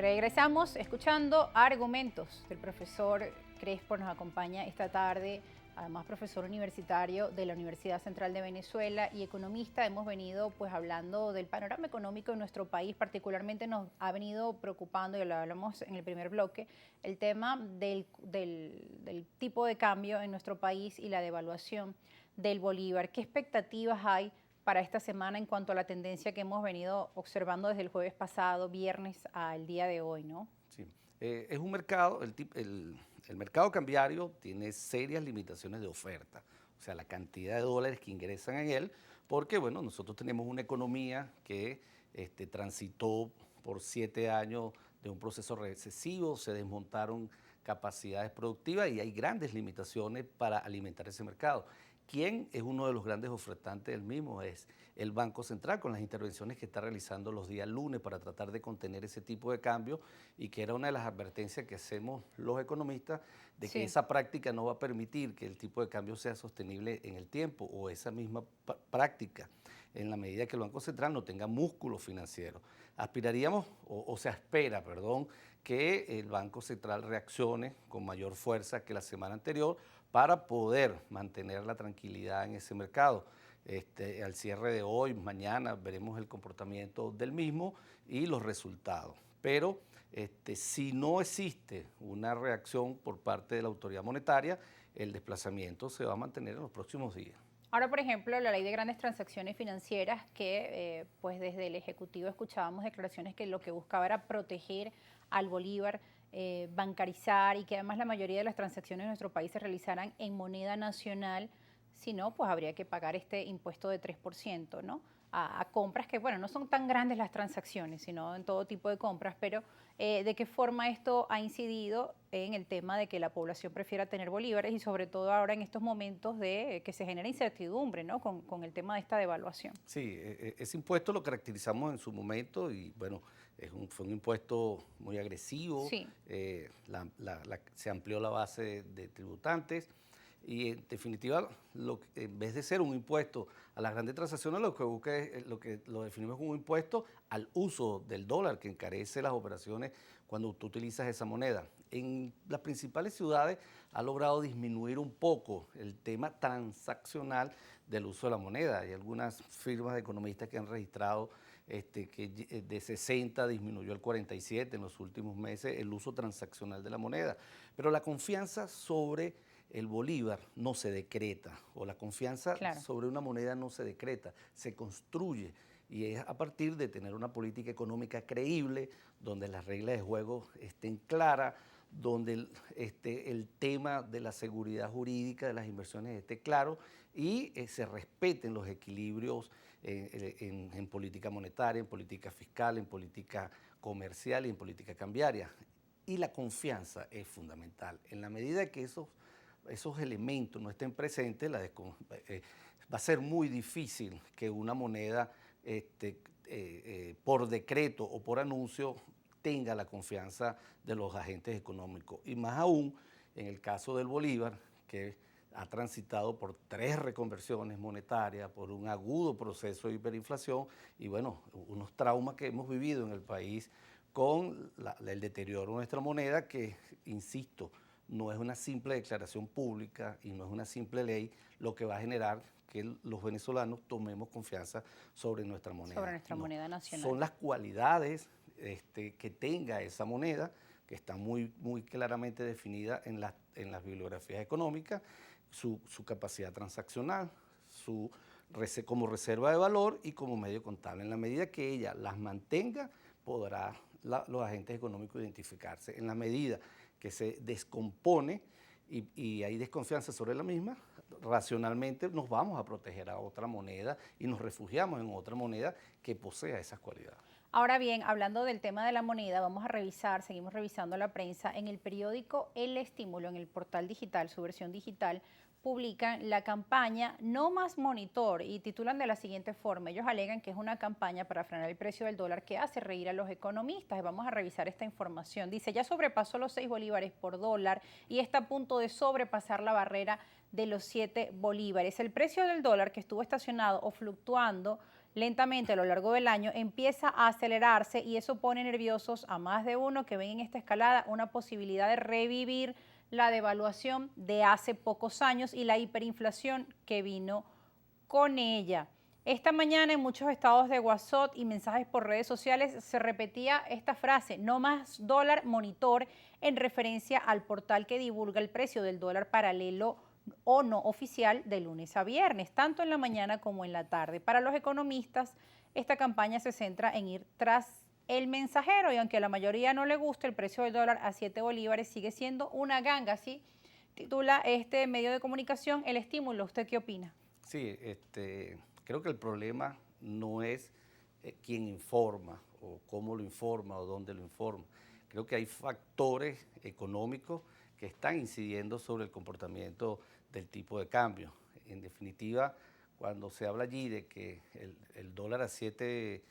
Regresamos escuchando argumentos del profesor Crespo, nos acompaña esta tarde, además profesor universitario de la Universidad Central de Venezuela y economista. Hemos venido pues hablando del panorama económico de nuestro país, particularmente nos ha venido preocupando, y lo hablamos en el primer bloque, el tema del tipo de cambio en nuestro país y la devaluación del bolívar. ¿Qué expectativas hay para esta semana en cuanto a la tendencia que hemos venido observando desde el jueves pasado, viernes, al día de hoy, ¿no? Sí, es un mercado, el mercado cambiario tiene serias limitaciones de oferta, o sea, la cantidad de dólares que ingresan en él, porque bueno, nosotros tenemos una economía que transitó por 7 años de un proceso recesivo, se desmontaron capacidades productivas y hay grandes limitaciones para alimentar ese mercado. ¿Quién es uno de los grandes ofertantes del mismo? Es el Banco Central, con las intervenciones que está realizando los días lunes para tratar de contener ese tipo de cambio, y que era una de las advertencias que hacemos los economistas de que esa práctica no va a permitir que el tipo de cambio sea sostenible en el tiempo, o esa misma práctica en la medida que el Banco Central no tenga músculo financiero. Aspiraríamos, o se espera, perdón, que el Banco Central reaccione con mayor fuerza que la semana anterior para poder mantener la tranquilidad en ese mercado. Al cierre de hoy, mañana, veremos el comportamiento del mismo y los resultados. Pero si no existe una reacción por parte de la autoridad monetaria, el desplazamiento se va a mantener en los próximos días. Ahora, por ejemplo, la ley de grandes transacciones financieras, que pues desde el Ejecutivo escuchábamos declaraciones que lo que buscaba era proteger al bolívar, bancarizar, y que además la mayoría de las transacciones en nuestro país se realizaran en moneda nacional. Si no, pues habría que pagar este impuesto de 3%, ¿no? A compras que, bueno, no son tan grandes las transacciones, sino en todo tipo de compras, pero ¿de qué forma esto ha incidido en el tema de que la población prefiera tener bolívares, y sobre todo ahora en estos momentos de que se genera incertidumbre, ¿no? Con el tema de esta devaluación? Sí, ese impuesto lo caracterizamos en su momento y bueno, fue un impuesto muy agresivo, Sí. se amplió la base de tributantes. Y en definitiva, en vez de ser un impuesto a las grandes transacciones, lo que busca es lo definimos como un impuesto al uso del dólar, que encarece las operaciones cuando tú utilizas esa moneda. En las principales ciudades ha logrado disminuir un poco el tema transaccional del uso de la moneda. Hay algunas firmas de economistas que han registrado que de 60 disminuyó al 47 en los últimos meses el uso transaccional de la moneda. Pero la confianza sobre el bolívar no se decreta, o la confianza sobre una moneda no se decreta, se construye, y es a partir de tener una política económica creíble, donde las reglas de juego estén claras, donde el tema de la seguridad jurídica de las inversiones esté claro y se respeten los equilibrios en política monetaria, en política fiscal, en política comercial y en política cambiaria. Y la confianza es fundamental. En la medida que esos elementos no estén presentes, va a ser muy difícil que una moneda por decreto o por anuncio tenga la confianza de los agentes económicos. Y más aún en el caso del bolívar, que ha transitado por 3 reconversiones monetarias, por un agudo proceso de hiperinflación y bueno, unos traumas que hemos vivido en el país con el deterioro de nuestra moneda, que, insisto, no es una simple declaración pública y no es una simple ley lo que va a generar que los venezolanos tomemos confianza sobre nuestra moneda. Sobre nuestra moneda nacional. Son las cualidades que tenga esa moneda, que está muy, muy claramente definida en las bibliografías económicas, su capacidad transaccional, como reserva de valor y como medio contable. En la medida que ella las mantenga, podrá los agentes económicos identificarse. En la medida que se descompone y hay desconfianza sobre la misma, racionalmente nos vamos a proteger a otra moneda y nos refugiamos en otra moneda que posea esas cualidades. Ahora bien, hablando del tema de la moneda, vamos a revisar, seguimos revisando la prensa. En el periódico El Estímulo, en el portal digital, su versión digital, publican la campaña No Más Monitor y titulan de la siguiente forma. Ellos alegan que es una campaña para frenar el precio del dólar que hace reír a los economistas. Y vamos a revisar esta información. Dice, ya sobrepasó los 6 bolívares por dólar y está a punto de sobrepasar la barrera de los 7 bolívares. El precio del dólar, que estuvo estacionado o fluctuando lentamente a lo largo del año, empieza a acelerarse y eso pone nerviosos a más de uno que ven en esta escalada una posibilidad de revivir la devaluación de hace pocos años y la hiperinflación que vino con ella. Esta mañana en muchos estados de WhatsApp y mensajes por redes sociales se repetía esta frase, no más dólar monitor, en referencia al portal que divulga el precio del dólar paralelo o no oficial de lunes a viernes, tanto en la mañana como en la tarde. Para los economistas, esta campaña se centra en ir tras el mensajero y aunque a la mayoría no le guste, el precio del dólar a 7 bolívares sigue siendo una ganga, así titula este medio de comunicación El Estímulo. ¿Usted qué opina? Sí, creo que el problema no es quién informa o cómo lo informa o dónde lo informa. Creo que hay factores económicos que están incidiendo sobre el comportamiento del tipo de cambio. En definitiva, cuando se habla allí de que el dólar a 7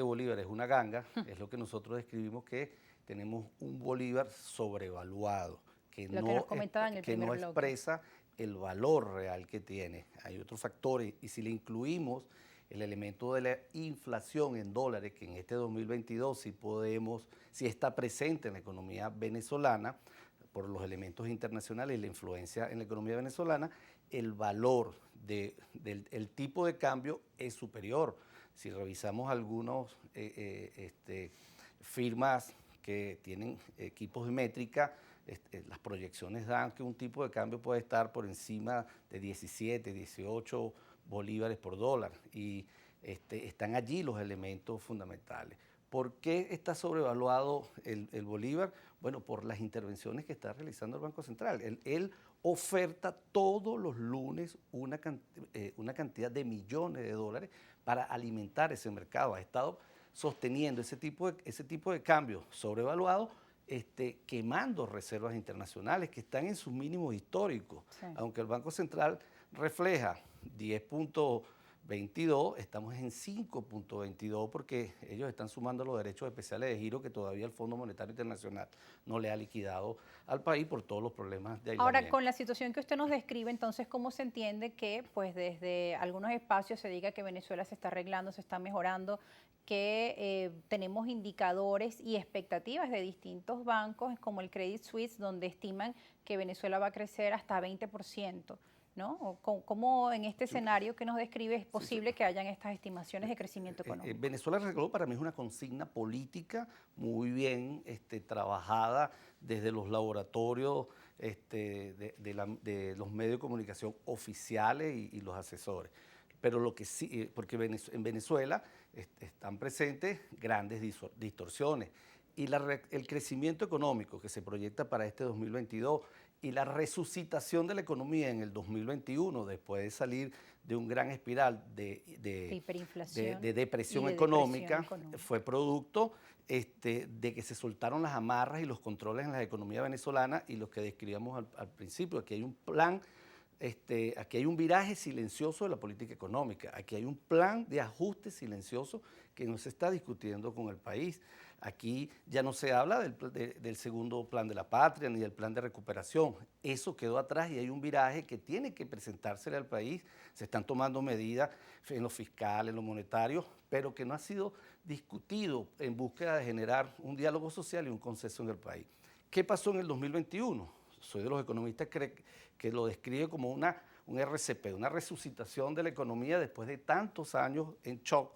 bolívares es una ganga, es lo que nosotros describimos que tenemos un bolívar sobrevaluado, Lo que nos comentaba en el que primer no bloque. expresa el valor real que tiene. Hay otros factores y si le incluimos el elemento de la inflación en dólares, que en este 2022 sí está presente en la economía venezolana, por los elementos internacionales y la influencia en la economía venezolana, el valor del tipo de cambio es superior. Si revisamos algunos firmas que tienen equipos de métrica, las proyecciones dan que un tipo de cambio puede estar por encima de 17, 18 bolívares por dólar y están allí los elementos fundamentales. ¿Por qué está sobrevaluado el bolívar? Bueno, por las intervenciones que está realizando el Banco Central. Él oferta todos los lunes una cantidad de millones de dólares para alimentar ese mercado. Ha estado sosteniendo ese tipo de cambio sobrevaluado, quemando reservas internacionales que están en sus mínimos históricos. Sí. Aunque el Banco Central refleja 10.22, estamos en 5.22 porque ellos están sumando los derechos especiales de giro que todavía el Fondo Monetario Internacional no le ha liquidado al país por todos los problemas de aislamiento. Ahora, con la situación que usted nos describe, entonces, ¿cómo se entiende que pues desde algunos espacios se diga que Venezuela se está arreglando, se está mejorando, que tenemos indicadores y expectativas de distintos bancos como el Credit Suisse, donde estiman que Venezuela va a crecer hasta 20%? ¿No? ¿Cómo en este escenario que nos describe es posible que hayan estas estimaciones de crecimiento económico? Venezuela arregló para mí es una consigna política muy bien trabajada desde los laboratorios de los medios de comunicación oficiales y los asesores. Pero lo que sí, porque en Venezuela están presentes grandes distorsiones y el crecimiento económico que se proyecta para este 2022 y la resucitación de la economía en el 2021, después de salir de un gran espiral de depresión económica, fue producto de que se soltaron las amarras y los controles en la economía venezolana y los que describíamos al principio. Aquí hay un plan, aquí hay un viraje silencioso de la política económica, aquí hay un plan de ajuste silencioso que no se está discutiendo con el país. Aquí ya no se habla del segundo plan de la patria ni del plan de recuperación. Eso quedó atrás y hay un viraje que tiene que presentársele al país. Se están tomando medidas en lo fiscal, en lo monetario, pero que no ha sido discutido en búsqueda de generar un diálogo social y un consenso en el país. ¿Qué pasó en el 2021? Soy de los economistas que lo describe como un RCP, una resucitación de la economía después de tantos años en shock.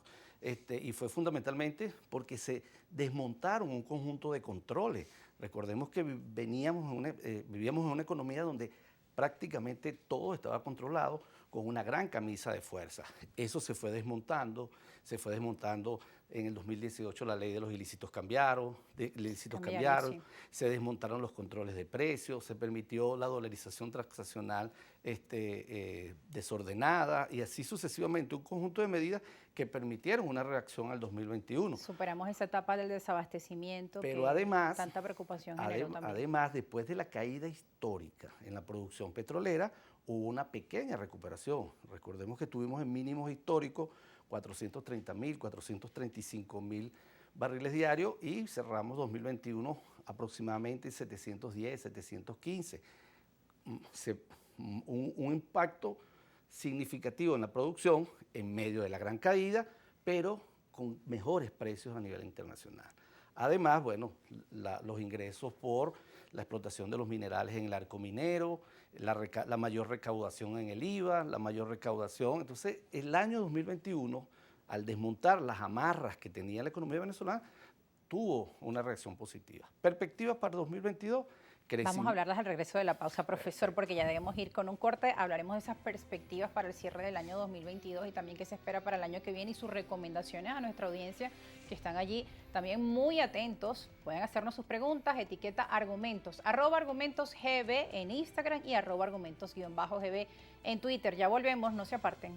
Y fue fundamentalmente porque se desmontaron un conjunto de controles. Recordemos que vivíamos en una economía donde prácticamente todo estaba controlado con una gran camisa de fuerza. Eso se fue desmontando en el 2018 la ley de los ilícitos cambiaron, sí. Se desmontaron los controles de precios, se permitió la dolarización transaccional desordenada y así sucesivamente, un conjunto de medidas que permitieron una reacción al 2021. Superamos esa etapa del desabastecimiento, pero además, tanta preocupación generó también. Además, después de la caída histórica en la producción petrolera, hubo una pequeña recuperación. Recordemos que estuvimos en mínimos históricos, 430.000, 435.000 barriles diarios y cerramos 2021 aproximadamente 710, 715. Un impacto significativo en la producción en medio de la gran caída, pero con mejores precios a nivel internacional. Además, bueno, los ingresos por la explotación de los minerales en el arco minero, la mayor recaudación en el IVA, la mayor recaudación. Entonces, el año 2021, al desmontar las amarras que tenía la economía venezolana, tuvo una reacción positiva. Perspectivas para 2022. Vamos a hablarlas al regreso de la pausa, profesor, porque ya debemos ir con un corte. Hablaremos de esas perspectivas para el cierre del año 2022 y también qué se espera para el año que viene y sus recomendaciones a nuestra audiencia que están allí también muy atentos. Pueden hacernos sus preguntas, etiqueta argumentos, @argumentosgb en Instagram y @argumentos_gb en Twitter. Ya volvemos, no se aparten.